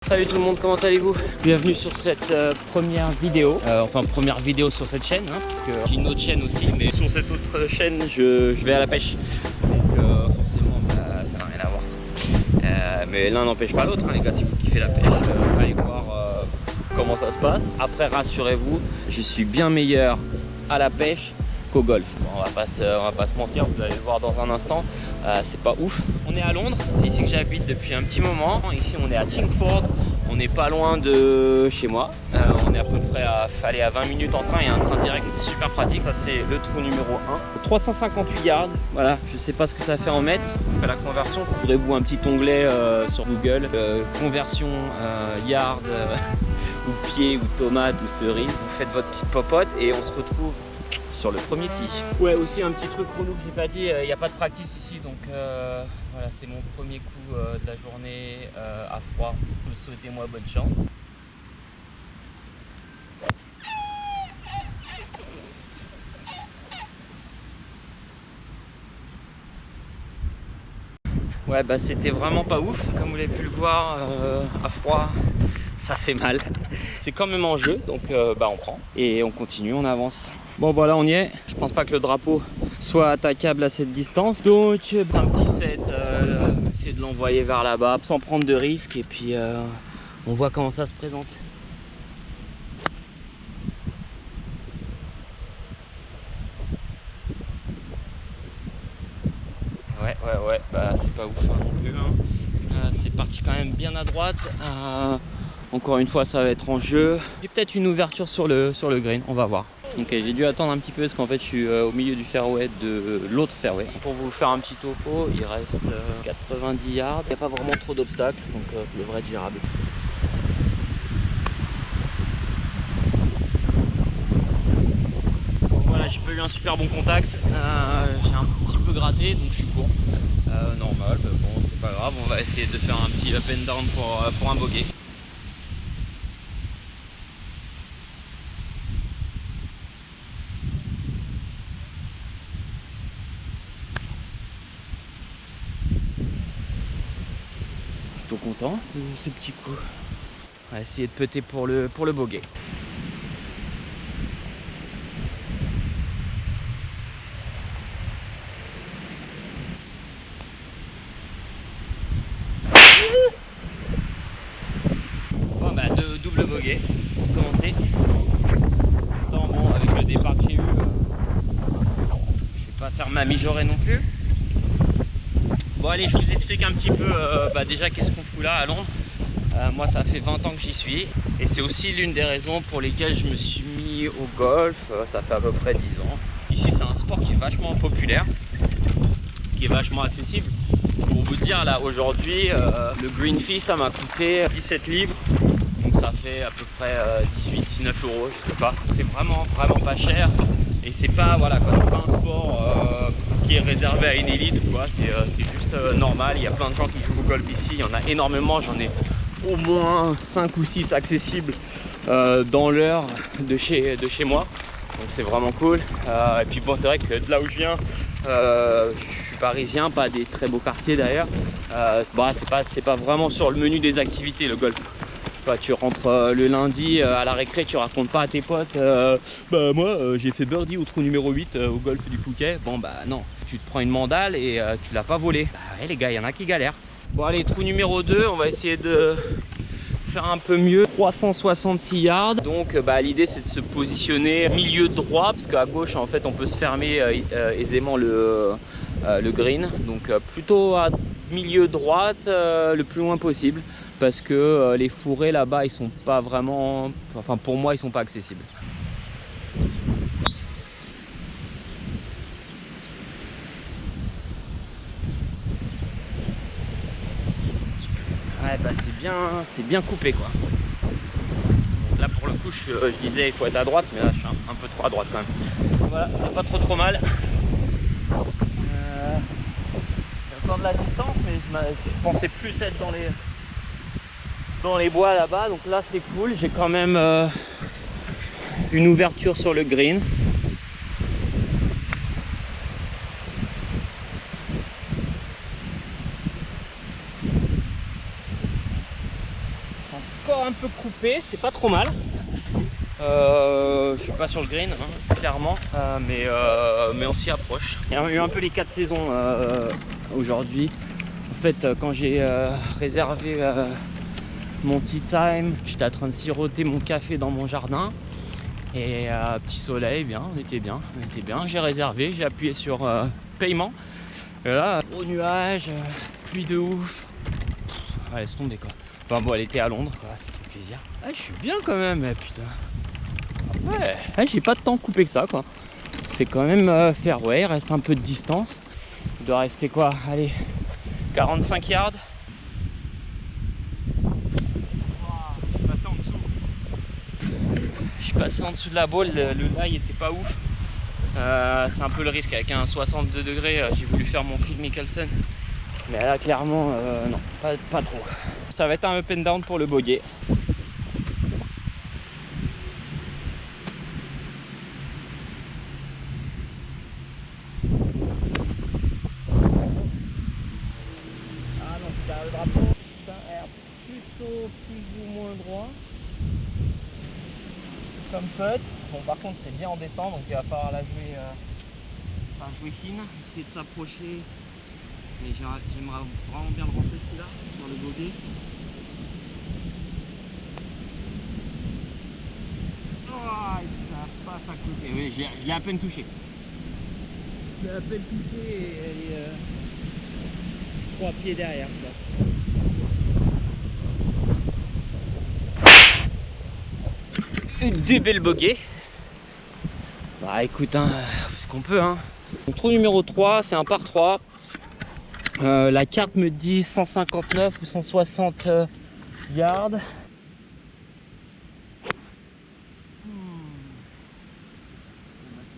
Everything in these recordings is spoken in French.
Salut tout le monde, comment allez-vous? Bienvenue sur cette première vidéo, première vidéo sur cette chaîne, hein, parce que j'ai une autre chaîne aussi, mais sur cette autre chaîne je vais à la pêche, donc forcément ça n'a rien à voir. Mais l'un n'empêche pas l'autre, hein, les gars, si vous kiffez la pêche, allez voir comment ça se passe. Après, rassurez-vous, je suis bien meilleur à la pêche qu'au golf. Bon, on va pas se mentir, vous allez le voir dans un instant, c'est pas ouf. On est à Londres, c'est ici que j'habite depuis un petit moment. Ici on est à Chingford, on n'est pas loin de chez moi. On est à peu près à 20 minutes en train, il y a un train direct, c'est super pratique. Ça c'est le trou numéro 1. 358 yards, voilà, je sais pas ce que ça fait en mètres. On fait la conversion, vous trouverez-vous un petit onglet sur Google, conversion yard ou pied ou tomate ou cerise. Vous faites votre petite popote et on se retrouve sur le premier tee. Ouais, aussi un petit truc pour nous que j'ai pas dit, il n'y a pas de practice ici, donc voilà, c'est mon premier coup de la journée à froid. Souhaitez-moi bonne chance. Ouais, bah c'était vraiment pas ouf. Comme vous l'avez pu le voir, à froid, ça fait mal. C'est quand même en jeu, donc bah on prend et on continue, on avance. Bon voilà, on y est. Je pense pas que le drapeau soit attaquable à cette distance, donc c'est un petit set, essayer de l'envoyer vers là-bas sans prendre de risques et puis on voit comment ça se présente. Ouais, bah c'est pas ouf hein, non plus hein. C'est parti quand même bien à droite. Encore une fois, ça va être en jeu. J'ai peut-être une ouverture sur le green, on va voir. Ok, j'ai dû attendre un petit peu parce qu'en fait je suis au milieu du fairway de l'autre fairway. Pour vous faire un petit topo, il reste 90 yards. Il n'y a pas vraiment trop d'obstacles, donc ça devrait être gérable. Donc voilà, j'ai pas eu un super bon contact. J'ai un petit peu gratté, donc je suis court. Normal, mais bon, c'est pas grave. On va essayer de faire un petit up and down pour un bogey. Plutôt content de ce petit coup. On va essayer de putter pour le bogey. Bon bah double bogey pour commencer. Pourtant bon, avec le départ que j'ai eu, je vais pas faire ma mijaurée non plus. Bon allez, je vous explique un petit peu déjà qu'est-ce qu'on fout là à Londres. Moi ça fait 20 ans que j'y suis et c'est aussi l'une des raisons pour lesquelles je me suis mis au golf. Ça fait à peu près 10 ans. Ici c'est un sport qui est vachement populaire, qui est vachement accessible. Pour vous dire là aujourd'hui, le green fee ça m'a coûté 17 livres. Donc ça fait à peu près 18-19 euros, je sais pas. C'est vraiment pas cher. Et c'est pas, voilà quoi, c'est pas un sport qui est réservé à une élite ou quoi, c'est juste normal. Il y a plein de gens qui jouent au golf ici, il y en a énormément, j'en ai au moins 5 ou 6 accessibles dans l'heure de chez moi. Donc c'est vraiment cool. Et puis bon, c'est vrai que de là où je viens, je suis parisien, pas des très beaux quartiers d'ailleurs. C'est pas vraiment sur le menu des activités le golf. Enfin, tu rentres le lundi à la récré, tu racontes pas à tes potes bah moi j'ai fait birdie au trou numéro 8 au golf du Fouquet. Bon bah non, tu te prends une mandale et tu l'as pas volé. Bah ouais les gars, il y en a qui galèrent. Bon allez, trou numéro 2, on va essayer de faire un peu mieux. 366 yards, donc l'idée c'est de se positionner milieu droit parce qu'à gauche en fait on peut se fermer aisément le green, donc plutôt à milieu droite le plus loin possible parce que les fourrés là-bas ils sont pas vraiment, enfin pour moi ils sont pas accessibles. Ouais bah c'est bien coupé quoi. Donc là pour le coup je disais il faut être à droite, mais là je suis un peu trop à droite quand même. Voilà, c'est pas trop mal. Il y a encore de la distance, mais je pensais plus être dans les bois là-bas, donc là c'est cool. J'ai quand même une ouverture sur le green. encore un peu coupé, c'est pas trop mal. Je suis pas sur le green, hein, clairement, mais on s'y approche. Il y a eu un peu les 4 saisons aujourd'hui. En fait, quand j'ai réservé mon tea time, j'étais en train de siroter mon café dans mon jardin. Et petit soleil, bien, on était bien. J'ai réservé, j'ai appuyé sur paiement. Et là, gros nuage, pluie de ouf. Ouais, laisse tomber quoi. Enfin bon, elle était à Londres, quoi, ça fait plaisir. Ah, je suis bien quand même, putain. Ouais, j'ai pas de temps coupé que ça, quoi. C'est quand même fairway, il reste un peu de distance. Il doit rester quoi? Allez, 45 yards. Je suis passé en dessous de la balle, le lie était pas ouf. C'est un peu le risque avec un 62 degrés. J'ai voulu faire mon Phil Mickelson, mais là clairement non, pas trop. Ça va être un up and down pour le bogey. Ah non, c'est derrière le drapeau, ça a l'air plutôt plus ou moins droit comme putt. Bon, par contre c'est bien en descente, donc il va falloir la jouer fine, essayer de s'approcher. Mais j'aimerais vraiment bien le rentrer celui-là sur le bogey. Oh, ça passe à côté. Oui, je l'ai à peine touché. Je l'ai à peine touché et elle est 3 pieds derrière. Deux belles bogeys. Bah écoute, hein, on fait ce qu'on peut. Hein. Donc, trou numéro 3, c'est un par 3. La carte me dit 159 ou 160 yards. C'est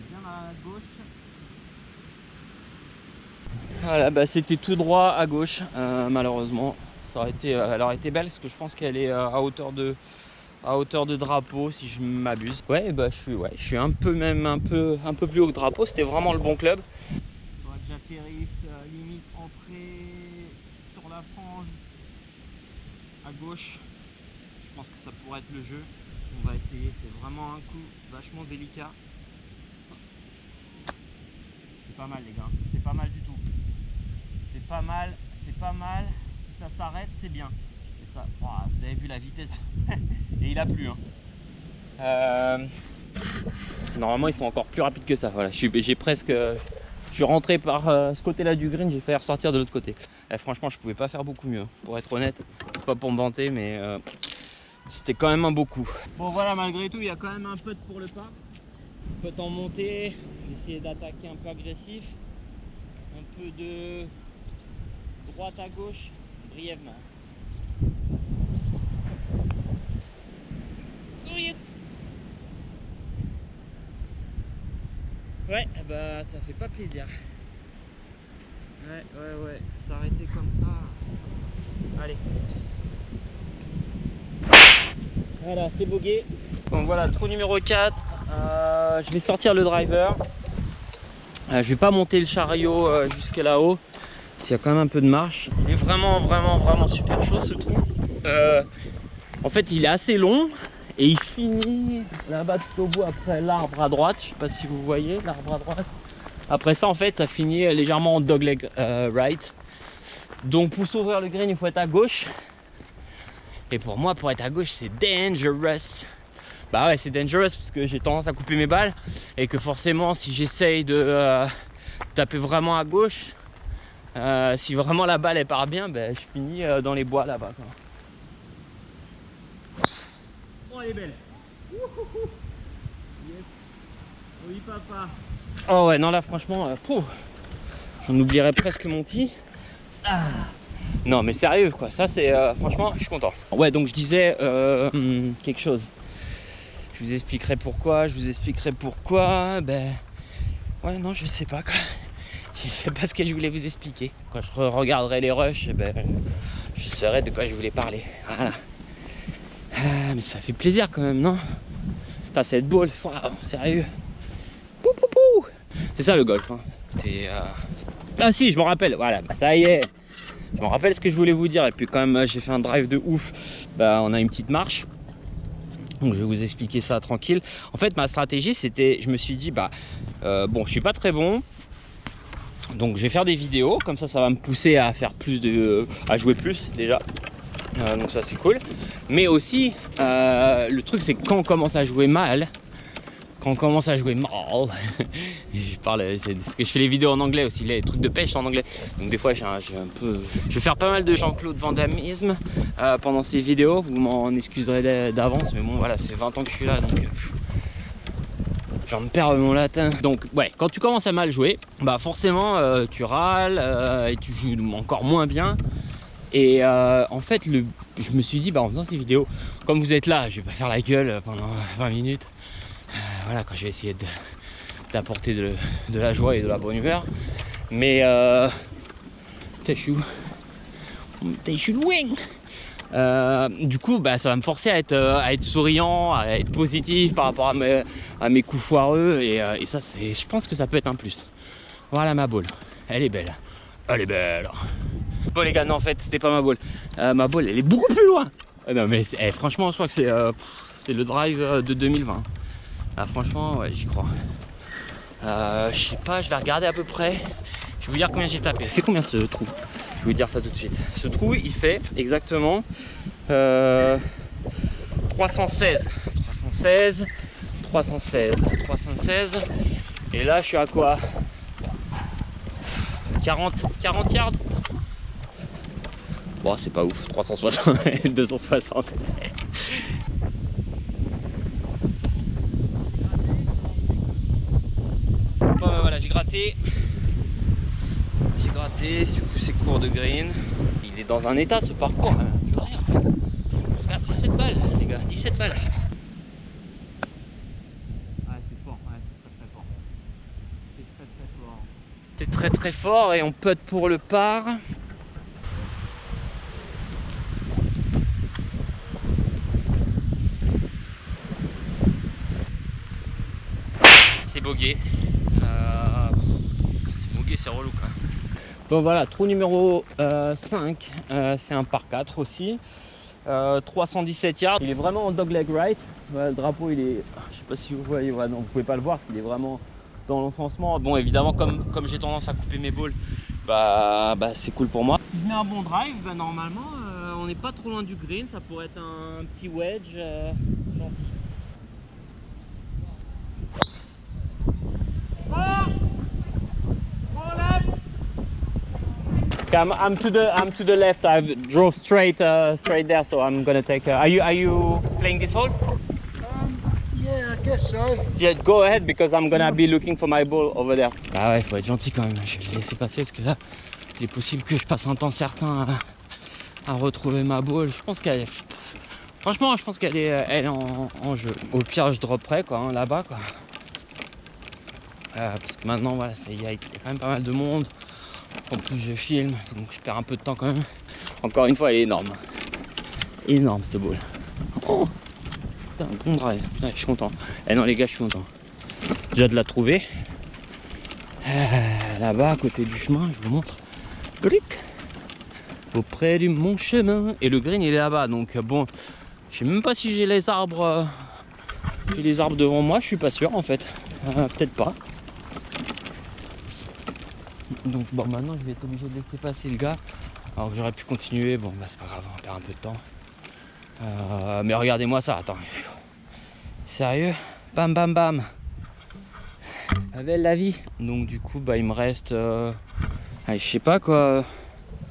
bien à gauche. Voilà, bah c'était tout droit à gauche. Malheureusement, ça aurait été, elle aurait été belle parce que je pense qu'elle est à hauteur de drapeau si je m'abuse. Ouais, bah je suis un peu plus haut que drapeau. C'était vraiment le bon club. Faudra que j'atterrisse limite entrée sur la frange à gauche. Je pense que ça pourrait être le jeu. On va essayer. C'est vraiment un coup vachement délicat. C'est pas mal les gars. C'est pas mal du tout. C'est pas mal. Si ça s'arrête, c'est bien. Et ça, wow, vous avez vu la vitesse. Et il a plu. Hein. Normalement, ils sont encore plus rapides que ça. Voilà, je suis rentré par ce côté-là du green, j'ai failli ressortir de l'autre côté. Et franchement, je pouvais pas faire beaucoup mieux, pour être honnête. C'est pas pour me vanter, mais c'était quand même un beau coup. Bon voilà, malgré tout, il y a quand même un putt pour le par. Putt en montée, essayer d'attaquer un peu agressif. Un peu de droite à gauche, brièvement. Ouais, bah ça fait pas plaisir. Ouais, s'arrêter comme ça. Allez. Voilà, c'est bogey. Donc voilà, trou numéro 4. Je vais sortir le driver. Je vais pas monter le chariot jusque là-haut. S'il y a quand même un peu de marche. Il est vraiment super chaud ce trou. En fait, il est assez long. Et il finit là-bas tout au bout après l'arbre à droite. Je sais pas si vous voyez l'arbre à droite. Après ça, en fait, ça finit légèrement en dogleg right. Donc pour s'ouvrir le green, il faut être à gauche. Et pour moi, pour être à gauche, c'est dangerous. Bah ouais, c'est dangerous parce que j'ai tendance à couper mes balles. Et que forcément, si j'essaye de taper vraiment à gauche, si vraiment la balle elle part bien, ben, je finis dans les bois là-bas. Oh, elle est belle. Yes. Oui, papa. Oh ouais, non là franchement, j'en oublierais presque mon petit. Ah. Non mais sérieux quoi, ça c'est franchement, je suis content. Ouais, donc je disais quelque chose. Je vous expliquerai pourquoi, Ben ouais, non, je sais pas quoi. Je sais pas ce que je voulais vous expliquer. Quand je regarderai les rushs, ben je saurai de quoi je voulais parler. Voilà. Ah, mais ça fait plaisir quand même, non? Putain, cette balle, wow, sérieux. Pou, pou, pou. C'est ça le golf. Hein. Ah si, je me rappelle. Voilà, bah, ça y est. Je me rappelle ce que je voulais vous dire. Et puis quand même, j'ai fait un drive de ouf. bah, on a une petite marche. Donc je vais vous expliquer ça tranquille. En fait, ma stratégie, c'était, je me suis dit, bah, bon, je suis pas très bon. Donc je vais faire des vidéos, comme ça va me pousser à faire plus à jouer plus déjà. Donc ça c'est cool. Mais aussi, le truc c'est que quand on commence à jouer mal, je parle, c'est parce que je fais les vidéos en anglais aussi, les trucs de pêche en anglais. Donc des fois je vais faire pas mal de Jean-Claude Van Damme pendant ces vidéos. Vous m'en excuserez d'avance, mais bon voilà, c'est 20 ans que je suis là, donc j'en me perds mon latin. Donc ouais, quand tu commences à mal jouer, bah forcément tu râles et tu joues encore moins bien. Et en fait, je me suis dit, bah, en faisant ces vidéos, comme vous êtes là, je vais pas faire la gueule pendant 20 minutes. Voilà, quand je vais essayer d'apporter de la joie et de la bonne humeur. Mais putain, je suis loin. Du coup, bah, ça va me forcer à être souriant, à être positif par rapport à mes coups foireux. Et ça, je pense que ça peut être un plus. Voilà ma balle. Elle est belle. Elle est belle. Bon les gars, non en fait c'était pas ma balle. Ma balle elle est beaucoup plus loin. Non mais franchement je crois que c'est le drive de 2020. Ah, franchement ouais, j'y crois. Je sais pas, je vais regarder à peu près. Je vais vous dire combien j'ai tapé. Il fait combien ce trou? Je vais vous dire ça tout de suite. Ce trou il fait exactement 316. Et là je suis à quoi? 40 yards. Bon, c'est pas ouf, 360, 260. Bon, bah, voilà, j'ai gratté. Du coup, c'est court de green. Il est dans un état ce parcours. Regarde, 17 balles, les gars, 17 balles. Ah, c'est fort, ouais, c'est très très fort et on putt pour le par. C'est bogué. C'est relou quoi. Bon voilà, trou numéro 5, c'est un par 4 aussi. 317 yards. Il est vraiment en dogleg right. Voilà, le drapeau il est, je sais pas si vous voyez, voilà, non, vous pouvez pas le voir parce qu'il est vraiment dans l'enfoncement. Bon évidemment comme j'ai tendance à couper mes balls, bah c'est cool pour moi. Il met un bon drive, bah, normalement on n'est pas trop loin du green, ça pourrait être un petit wedge gentil. I'm to the left. I drove straight there, so I'm gonna take. Are you playing this hole? Yeah, I guess so. Yeah, go ahead because I'm gonna be looking for my ball over there. Ah ouais, faut être gentil quand même. Je vais le laisser passer parce que là, il est possible que je passe un temps certain à retrouver ma ball. Je pense qu'elle est. Franchement, je pense qu'elle est, elle est en jeu. Au pire, je dropperai quoi, hein, là-bas quoi. Parce que maintenant, voilà, il y a quand même pas mal de monde. En plus je filme, donc je perds un peu de temps quand même. Encore une fois, elle est énorme. Énorme cette boule. Oh putain, bon drive. Putain, je suis content. Eh non les gars, je suis content. Déjà de la trouver. Là-bas, à côté du chemin, je vous montre. Clic. Auprès du mon chemin. Et le green il est là-bas. Donc bon, je sais même pas si j'ai les arbres. J'ai les arbres devant moi, je suis pas sûr en fait. Peut-être pas. Donc bon, maintenant je vais être obligé de laisser passer le gars. Alors que j'aurais pu continuer, bon bah c'est pas grave, on perd un peu de temps. Mais regardez-moi ça, attends. Sérieux? Bam bam bam. La belle la vie. Donc du coup bah il me reste allez, je sais pas quoi,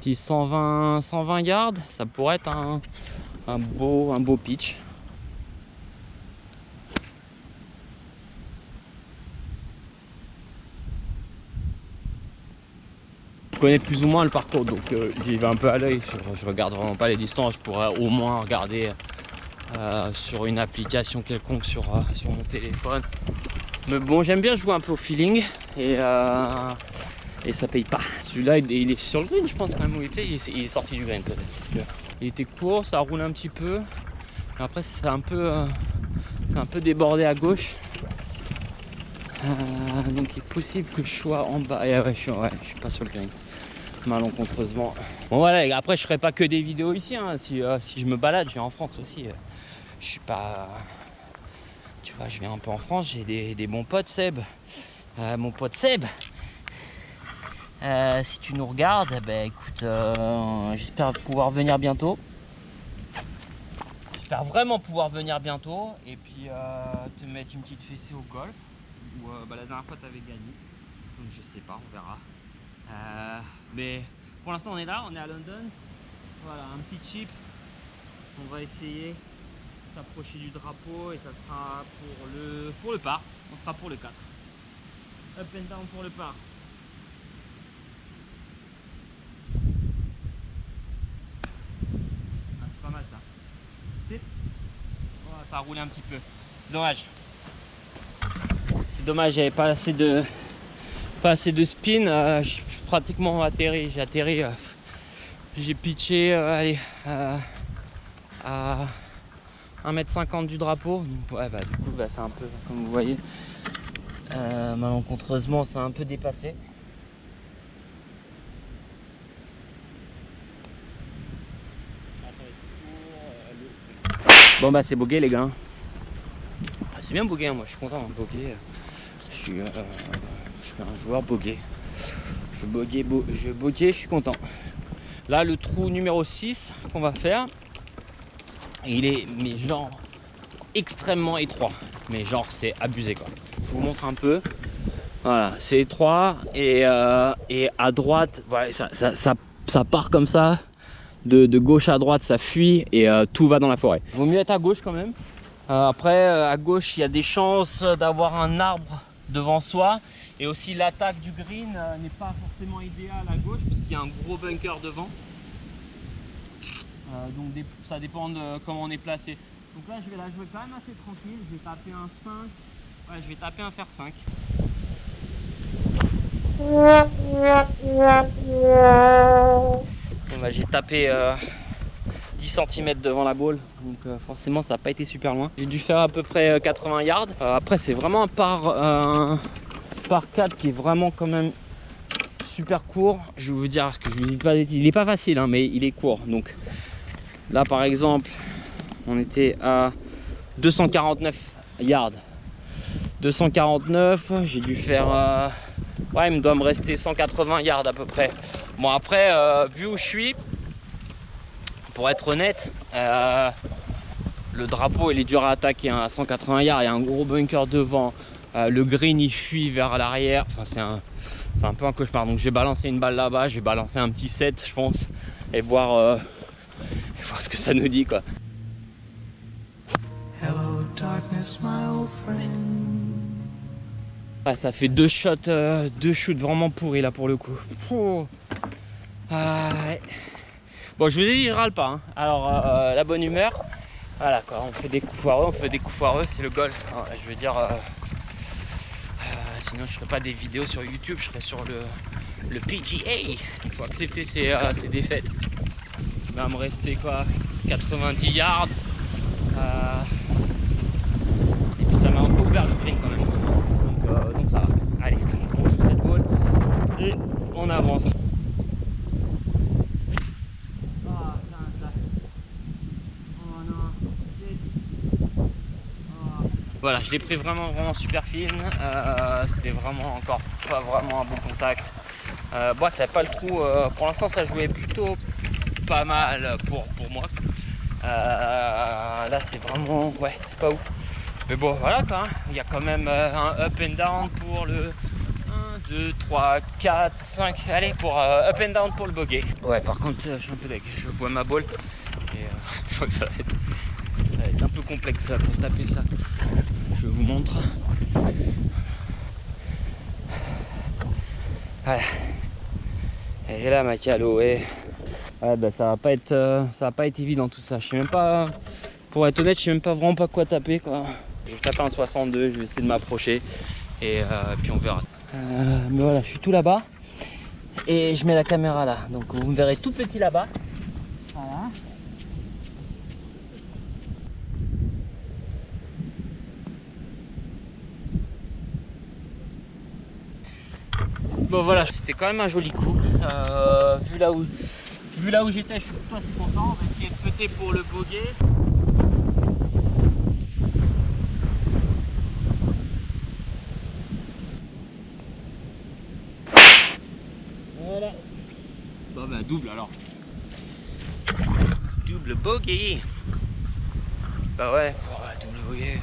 120 yards, ça pourrait être un beau pitch. Je connais plus ou moins le parcours, donc j'y vais un peu à l'œil. Je regarde vraiment pas les distances. Je pourrais au moins regarder sur une application quelconque sur mon téléphone. Mais bon, j'aime bien jouer un peu au feeling et ça paye pas. Celui-là il est sur le green, je pense quand même. Il est sorti du green peut-être parce que il était court, ça roule un petit peu. Après c'est un peu débordé à gauche. Donc il est possible que je sois en bas. Et ouais, je suis pas sur le green. malencontreusement. Bon voilà, et après je ferai pas que des vidéos ici, hein. Si je me balade, je vais en France aussi. Je suis pas... Tu vois, je viens un peu en France, j'ai des bons potes, Seb. Mon pote Seb, si tu nous regardes, ben écoute, j'espère pouvoir venir bientôt. J'espère vraiment pouvoir venir bientôt et puis te mettre une petite fessée au golf. Où, la dernière fois tu avais gagné, donc je sais pas, on verra. Mais pour l'instant on est là, on est à London. Voilà, un petit chip. On va essayer de s'approcher du drapeau et ça sera pour le par. On sera pour le 4. Up and down pour le par. Ah, c'est pas mal ça. Oh, ça a roulé un petit peu. C'est dommage. C'est dommage, j'avais pas assez de spin. J'ai pratiquement atterri. J'ai atterri. J'ai pitché allez, à 1,50 m du drapeau. Donc, ouais, bah, du coup, bah, c'est un peu comme vous voyez. Malencontreusement, c'est un peu dépassé. Bon bah c'est bogué les gars. C'est bien bogué, hein. Moi je suis content de boguer. Je suis un joueur bogué. Je bogué, je suis content. Là le trou numéro 6 qu'on va faire, il est mais genre extrêmement étroit. Mais genre c'est abusé quoi. Je vous montre un peu. Voilà, c'est étroit et à droite, voilà, ça part comme ça. De gauche à droite ça fuit et tout va dans la forêt. Vaut mieux être à gauche quand même. Après à gauche il y a des chances d'avoir un arbre devant soi et aussi l'attaque du green n'est pas forcément idéale à gauche puisqu'il y a un gros bunker devant. Donc ça dépend de comment on est placé. Donc là je vais la jouer quand même assez tranquille. Je vais taper un 5. Ouais, je vais taper un fer 5. Bon, bah, j'ai tapé 10 cm devant la balle, donc forcément ça n'a pas été super loin. J'ai dû faire à peu près 80 yards. Après c'est vraiment un par 4 qui est vraiment quand même super court. Je vais vous dire que je vous dis pas, il est pas facile hein, mais il est court. Donc là par exemple on était à 249 yards. 249, j'ai dû faire ouais, il me doit me rester 180 yards à peu près. Bon après vu où je suis, pour être honnête, le drapeau il est dur à attaquer hein, à 180 yards, il y a un gros bunker devant, le green il fuit vers l'arrière, enfin c'est un peu un cauchemar. Donc j'ai balancé une balle là-bas, j'ai balancé un petit 7 je pense et voir ce que ça nous dit quoi. Hello, darkness, my old friend. Ah, ça fait deux shoots vraiment pourris là pour le coup. Ouais. Bon, je vous ai dit, je râle pas. Hein. Alors, la bonne humeur, voilà quoi. On fait des coups foireux, c'est le golf. Hein. Je veux dire, sinon je ferais pas des vidéos sur YouTube, je serais sur le PGA. Il faut accepter ses défaites. Il va me rester quoi, 90 yards. Et puis ça m'a un peu ouvert le green quand même. Donc ça va. Allez, on joue cette balle et on avance. Voilà, je l'ai pris vraiment super fine. C'était vraiment encore pas vraiment un bon contact. Bon, ça pas le trou. Pour l'instant, ça jouait plutôt pas mal pour moi. Là, c'est vraiment, ouais, c'est pas ouf. Mais bon, voilà quoi. Il y a quand même un up and down pour le 1, 2, 3, 4, 5. Allez, pour up and down pour le bogey. Ouais, par contre, je suis un peu deg. Je vois ma balle et je vois que ça va être un peu complexe là, pour taper ça. Je vous montre. Voilà. Et là ma calo, ouais, bah, ça va pas être évident tout ça. Je sais même pas, pour être honnête, je sais même pas vraiment pas quoi taper quoi. Je vais taper un 62, je vais essayer de m'approcher et puis on verra. Mais voilà, je suis tout là-bas et je mets la caméra là, donc vous me verrez tout petit là-bas. Voilà. Bon voilà, c'était quand même un joli coup. Vu là où j'étais, je suis plutôt assez content. On va essayer de péter pour le bogey. Voilà. Bon bah double alors. Double bogey. Bah ouais, double bogey.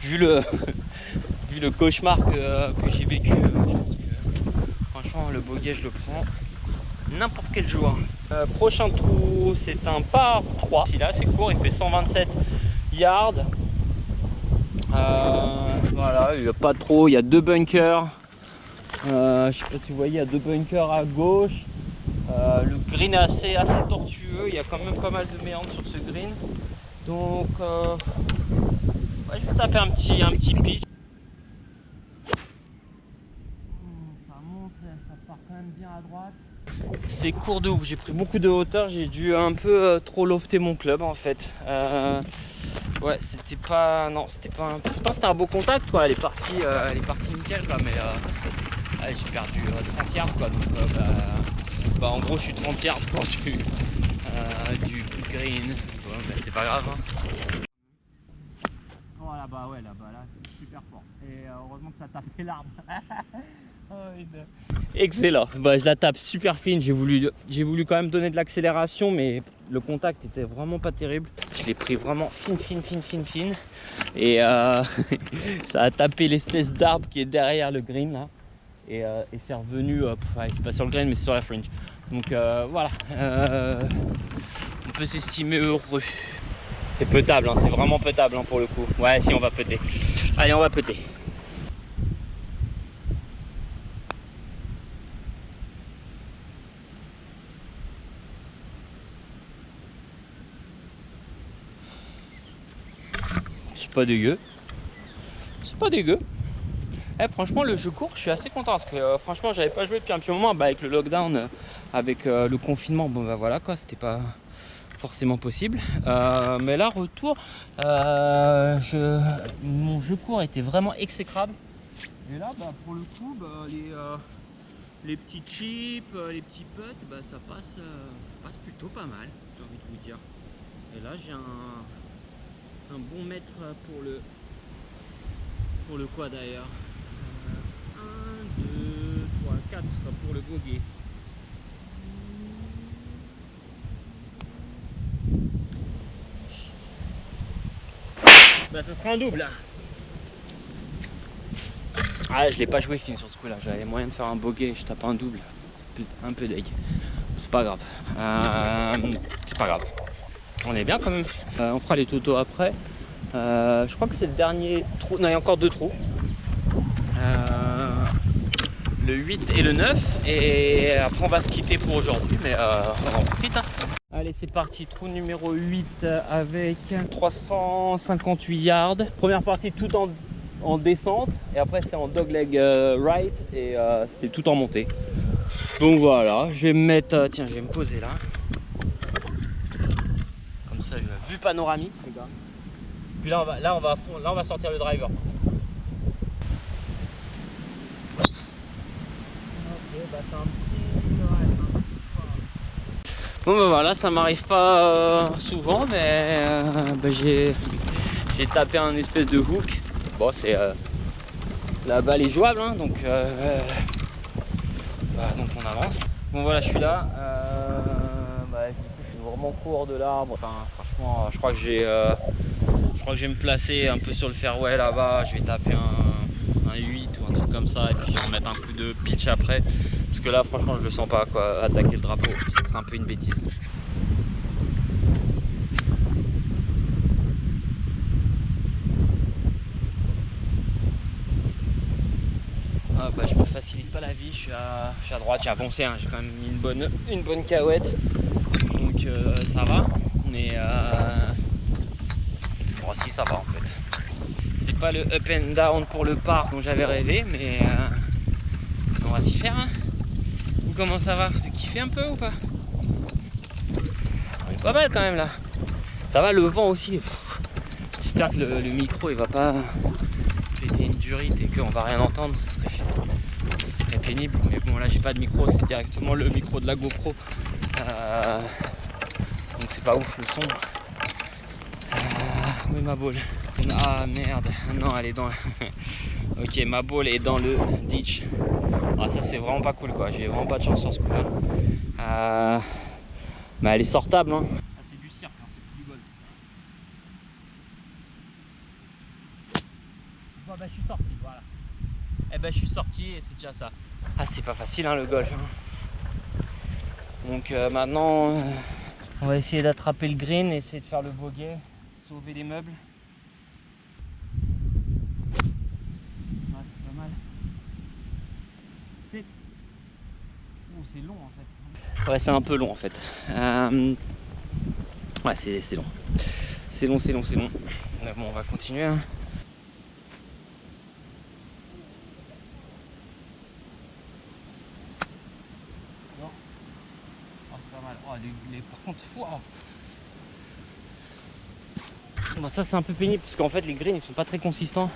Vu le cauchemar que j'ai vécu, je pense que franchement le bogey je le prends n'importe quel jour. Prochain trou, c'est un par 3. Ici là c'est court, il fait 127 yards. Voilà, il n'y a pas trop, il y a 2 bunkers. Je sais pas si vous voyez, il y a 2 bunkers à gauche. Le green est assez tortueux, il y a quand même pas mal de méandres sur ce green. Donc ouais, je vais taper un petit pitch. Ça monte, ça part quand même bien à droite. C'est court de ouf, j'ai pris beaucoup de hauteur, j'ai dû un peu trop lofter mon club en fait. Ouais, c'était pas pourtant c'était un beau contact quoi, elle est partie nickel quoi, mais ouais, j'ai perdu 30 yards quoi, donc bah, en gros je suis 30 yards quoi, du green. Bon, bah, c'est pas grave hein. Oh là-bas, ouais, là-bas, là, c'est super fort. Et heureusement que ça tapait l'arbre. Oh, excellent. Bah, je la tape super fine. J'ai voulu quand même donner de l'accélération, mais le contact était vraiment pas terrible. Je l'ai pris vraiment fine. Et ça a tapé l'espèce d'arbre qui est derrière le green là. Et c'est revenu, c'est pas sur le green, mais c'est sur la fringe. Donc voilà. On peut s'estimer heureux. C'est petable, hein, c'est vraiment petable hein, pour le coup. Ouais, si on va péter. Allez, on va péter. C'est pas dégueu. C'est pas dégueu. Eh, franchement, le jeu court, je suis assez content parce que franchement, j'avais pas joué depuis un petit moment. Bah, avec le lockdown, avec le confinement, bon bah voilà quoi, c'était pas forcément possible, mais là retour mon jeu court était vraiment exécrable et là bah, pour le coup bah, les petits chips, les petits putts, bah, ça passe plutôt pas mal, j'ai envie de vous dire. Et là j'ai un bon mètre pour le quoi d'ailleurs, 1, 2, 3, 4 pour le bogey. Bah ça sera un double. Ah je l'ai pas joué fin sur ce coup là, j'avais moyen de faire un bogey, je tape un double. C'est un peu deg. C'est pas grave. C'est pas grave. On est bien quand même. On fera les totos après. Je crois que c'est le dernier trou. Non, il y a encore 2 trous. Le 8 et le 9. Et après on va se quitter pour aujourd'hui. Mais on en profite. Hein. Allez, c'est parti, trou numéro 8 avec 358 yards. Première partie tout en descente et après c'est en dogleg right et c'est tout en montée. Donc voilà, je vais me mettre, tiens, je vais me poser là. Comme ça, vue panoramique, les gars. Puis là on va sortir le driver. Ok, bah c'est un petit drive. Bon bah voilà, ça m'arrive pas souvent, mais bah, j'ai tapé un espèce de hook. Bon, c'est la balle est jouable, hein, donc on avance. Bon voilà, je suis là. Bah, je suis vraiment court de l'arbre. Enfin, franchement, je crois que je vais me placer un peu sur le fairway là-bas. Je vais taper un 8 ou un truc comme ça, et puis je vais remettre un coup de pitch après. Parce que là, franchement, je le sens pas quoi, attaquer le drapeau. Ce serait un peu une bêtise. Ah bah, je me facilite pas la vie, je suis à droite, j'ai avancé, hein. J'ai quand même mis une bonne cahuète. Donc ça va. Mais bon, si ça va en fait. C'est pas le up and down pour le par dont j'avais rêvé, mais on va s'y faire. Hein. Comment ça va? Vous kiffez un peu ou pas? On est pas mal quand même là. Ça va, le vent aussi. J'espère que le micro il va pas péter une durite et qu'on va rien entendre. Ce serait pénible, mais bon. Bon là j'ai pas de micro, c'est directement le micro de la GoPro. Donc c'est pas ouf le son. Oui ma balle. Ah merde, non elle est dans... Ok, ma balle est dans le ditch. Ah ça c'est vraiment pas cool quoi, j'ai vraiment pas de chance sur ce coup là. Mais elle est sortable hein. Ah, c'est du cirque, hein, c'est plus du golf. Bon bah je suis sorti, voilà. Eh ben je suis sorti et c'est déjà ça. Ah c'est pas facile hein, le golf hein. Donc maintenant on va essayer d'attraper le green, essayer de faire le bogey, sauver les meubles. Ouais, c'est pas mal. C'est long en fait. Ouais c'est un peu long en fait. Ouais c'est long. C'est long. Mais bon on va continuer hein. Par contre, bon, ça c'est un peu pénible parce qu'en fait les greens ils sont pas très consistants.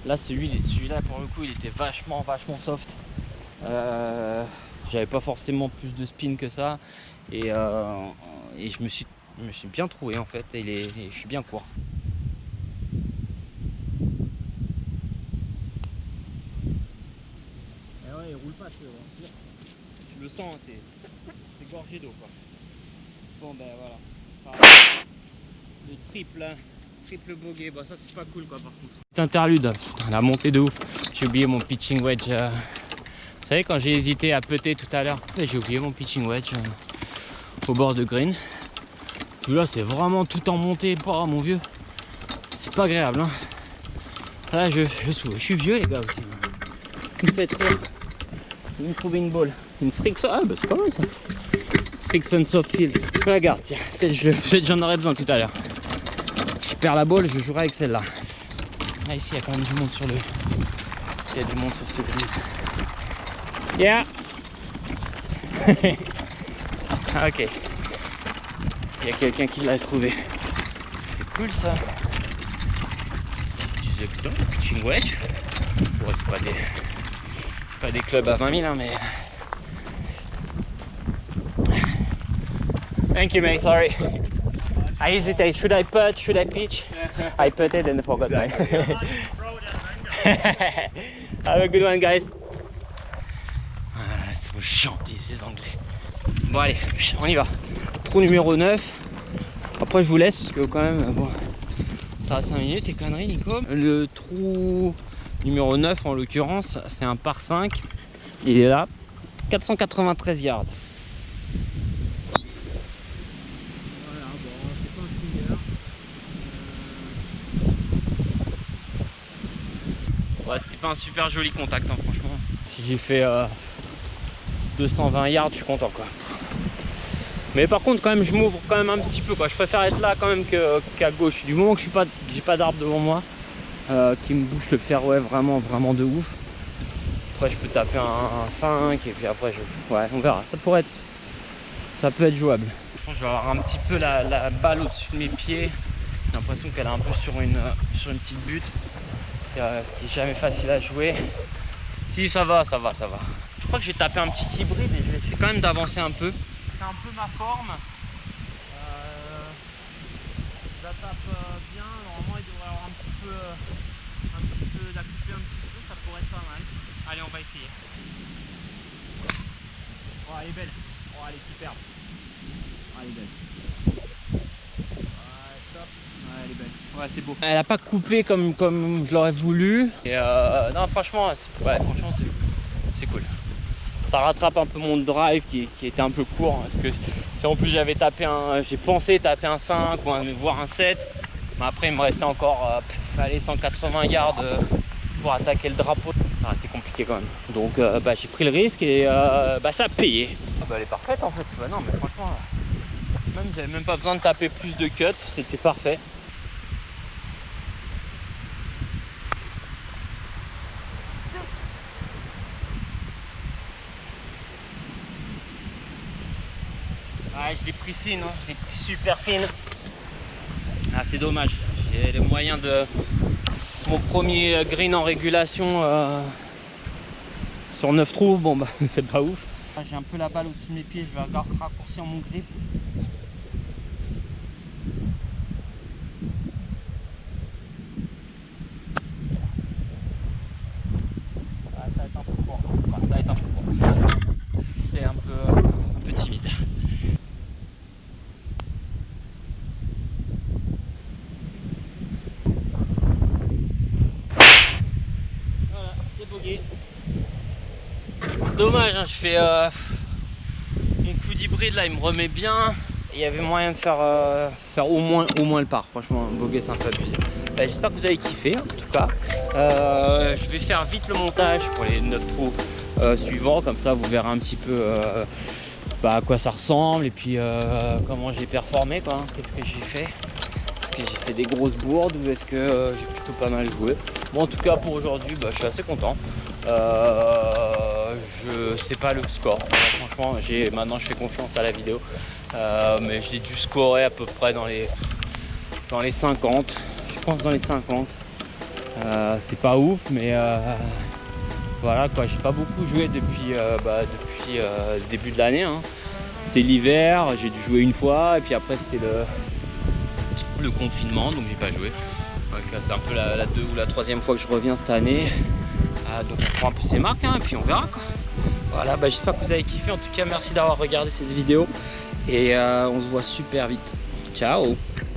Là celui-là pour le coup il était vachement soft. J'avais pas forcément plus de spin que ça et je me suis bien trouvé en fait et je suis bien court. Et ouais il roule pas tu le sens, c'est gorgé d'eau quoi. Bon ben voilà, ce sera le triple bogey. Bon ça c'est pas cool quoi par contre. Petit interlude, putain, la montée de ouf. J'ai oublié mon pitching wedge. Vous savez quand j'ai hésité à putter tout à l'heure, j'ai oublié mon pitching wedge au bord de green. Là c'est vraiment tout en montée, oh mon vieux. C'est pas agréable hein. Là je suis vieux les gars aussi. Vous me faites rire. Vous me trouvez une balle. Une Strixon, ah bah c'est pas mal ça. Strixon Softfield. Regarde, tiens, peut-être j'en aurais besoin tout à l'heure. Je perds la balle, je jouerai avec celle-là. Là ici il y a quand même du monde sur le... Il y a du monde sur ce green. Yeah. Ok. Il y a quelqu'un qui l'a trouvé. C'est cool ça. Je disais putain, pitching wedge. Ouais, c'est pas des clubs à 20 000 hein, mais... Thank you mate, sorry. I hesitate, should I putt, should I pitch? I putted and I forgot mine. Have a good one guys. Ah, ils sont gentils ces anglais. Bon allez, on y va. Trou numéro 9. Après je vous laisse parce que quand même, bon, ça a 5 minutes et conneries Nico. Le trou numéro 9 en l'occurrence, c'est un par 5. Il est là, 493 yards. Ouais, c'était pas un super joli contact hein, franchement. Si j'ai fait 220 yards, je suis content quoi. Mais par contre quand même je m'ouvre quand même un petit peu quoi. Je préfère être là quand même qu'à gauche. Du moment que j'ai pas d'arbre devant moi qui me bouche le fairway vraiment de ouf. Après je peux taper un 5 et puis après ouais on verra. Ça peut être jouable. Je vais avoir un petit peu la balle au-dessus de mes pieds. J'ai l'impression qu'elle est un peu sur une petite butte. Ce qui est jamais facile à jouer. Si ça va. Je crois que je vais taper un petit hybride et je vais essayer quand même d'avancer un peu. C'est un peu ma forme. Je la tape bien. Normalement il devrait avoir un petit peu la couper un petit peu, ça pourrait être pas mal. Allez on va essayer. Oh elle est belle. Oh elle est superbe. Oh, elle est belle. Ouais, elle est belle. Ouais, c'est beau. Elle a pas coupé comme je l'aurais voulu. Et non, franchement, c'est cool. Ça rattrape un peu mon drive qui était un peu court. Parce que si en plus j'avais tapé j'ai pensé taper un 5 ou voire un 7. Mais après, il me restait encore 180 yards pour attaquer le drapeau. Ça aurait été compliqué quand même. Donc, j'ai pris le risque et ça a payé. Elle est parfaite en fait. Bah, non, mais franchement. J'avais même pas besoin de taper plus de cuts, c'était parfait. Ouais, je l'ai pris fine, hein. Je l'ai pris super fine. Ah, c'est dommage. J'ai les moyens de mon premier green en régulation Sur 9 trous, bon bah c'est pas ouf. J'ai un peu la balle au-dessus de mes pieds, je vais raccourcir mon grip. Ah, ça va être un peu court. Enfin, ça va être un peu court. C'est un peu timide. Voilà, c'est bogué. C'est dommage, hein, je fais mon coup d'hybride là, il me remet bien. Il y avait moyen de faire au moins le par. Franchement, bogué, c'est un peu abusé. J'espère que vous avez kiffé en tout cas. Je vais faire vite le montage pour les 9 trous suivants, comme ça vous verrez un petit peu à quoi ça ressemble et puis comment j'ai performé, quoi. Qu'est-ce que j'ai fait? Est-ce que j'ai fait des grosses bourdes ou est-ce que j'ai plutôt pas mal joué? Bon, en tout cas pour aujourd'hui, je suis assez content. Je sais pas le score, franchement maintenant je fais confiance à la vidéo, mais j'ai dû scorer à peu près dans les 50, je pense dans les 50. C'est pas ouf, mais voilà quoi, j'ai pas beaucoup joué depuis le début de l'année, hein. C'était l'hiver, j'ai dû jouer une fois et puis après c'était le confinement, donc j'ai pas joué. C'est un peu la 2 ou la 3e fois que je reviens cette année. Donc on prend un peu ses marques, hein, et puis on verra quoi. Voilà, j'espère que vous avez kiffé. En tout cas, merci d'avoir regardé cette vidéo et on se voit super vite. Ciao.